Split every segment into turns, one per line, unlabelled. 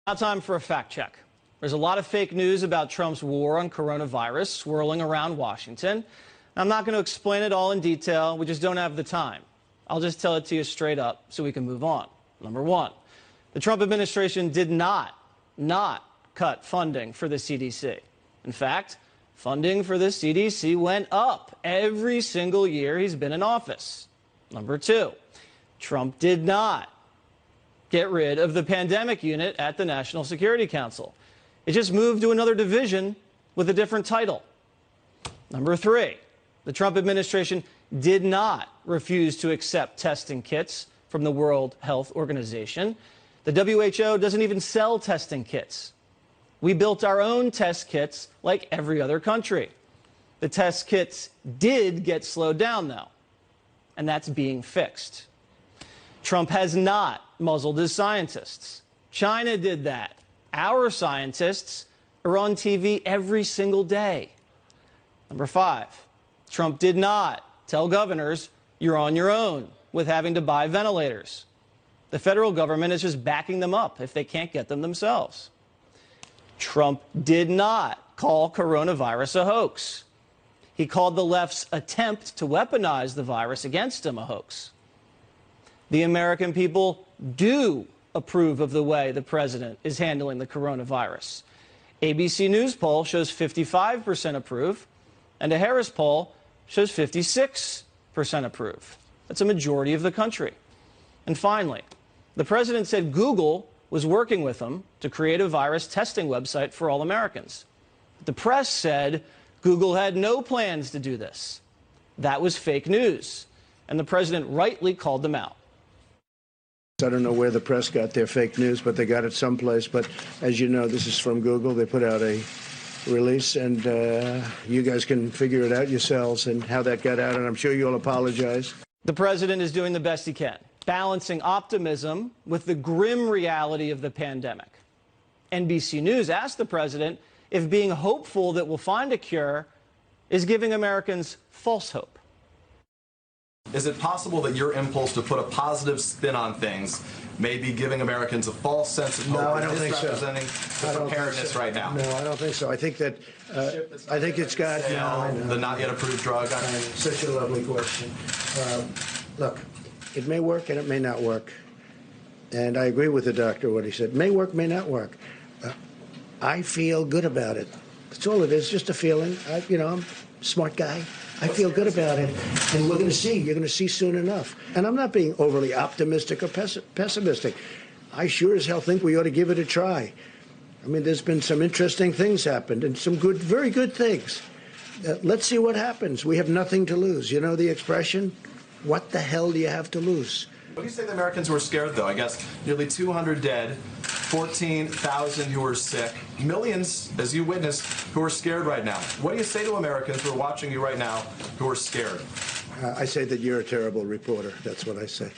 Now time for a fact check. There's a lot of fake news about Trump's war on coronavirus swirling around Washington. I'm not going to explain it all in detail. We just don't have the time. I'll just tell it to you straight up so we can move on. Number one, the Trump administration did not cut funding for the CDC. In fact, funding for the CDC went up every single year he's been in office. Number two, Trump did not get rid of the pandemic unit at the National Security Council. It just moved to another division with a different title. Number three, the Trump administration did not refuse to accept testing kits from the World Health Organization. The WHO doesn't even sell testing kits. We built our own test kits like every other country. The test kits did get slowed down, though, and that's being fixed. Trump has not muzzled his scientists. China did that. Our scientists are on TV every single day. Number five, Trump did not tell governors you're on your own with having to buy ventilators. The federal government is just backing them up if they can't get them themselves. Trump did not call coronavirus a hoax. He called the left's attempt to weaponize the virus against him a hoax. The American people do approve of the way the president is handling the coronavirus. ABC News poll shows 55% approve, and a Harris poll shows 56% approve. That's a majority of the country. And finally, the president said Google was working with him to create a virus testing website for all Americans. The press said Google had no plans to do this. That was fake news, and the president rightly called them out.
I don't know where the press got their fake news, but they got it someplace. But as you know, this is from Google. They put out a release, and you guys can figure it out yourselves and how that got out, and I'm sure you'll apologize.
The president is doing the best he can, balancing optimism with the grim reality of the pandemic. NBC News asked the president if being hopeful that we'll find a cure is giving Americans false hope.
Is it possible that your impulse to put a positive spin on things may be giving Americans a false sense of hope?
No, I don't think so.
Misrepresenting the preparedness right now.
No, I don't think so. I think that I think it's got
the not yet approved drug.
Such a lovely question. Look, it may work and it may not work, and I agree with the doctor what he said. May work, may not work. I feel good about it. That's all it is, just a feeling. I'm a smart guy. I feel good about it, and we're going to see. You're going to see soon enough. And I'm not being overly optimistic or pessimistic. I sure as hell think we ought to give it a try. I mean, there's been some interesting things happened, and some good, very good things. Let's see what happens. We have nothing to lose. You know the expression? What the hell do you have to lose?
What do you say the Americans were scared, though? I guess nearly 200 dead, 14,000 who are sick, millions, as you witnessed, who are scared right now. What do you say to Americans who are watching you right now who are scared?
I say that you're a terrible reporter. That's what I say.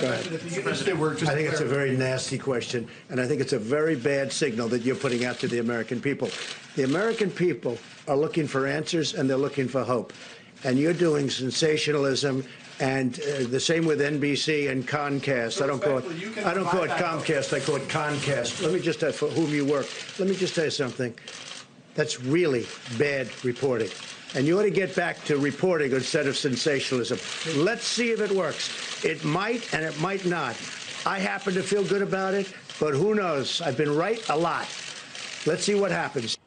Go ahead. I think it's a very nasty question, and I think it's a very bad signal that you're putting out to the American people. The American people are looking for answers, and they're looking for hope. And you're doing sensationalism. And the same with NBC and Comcast. I don't call it Comcast. I call it Concast. Let me just for whom you work. Let me just tell you something. That's really bad reporting. And you ought to get back to reporting instead of sensationalism. Let's see if it works. It might and it might not. I happen to feel good about it, but who knows? I've been right a lot. Let's see what happens.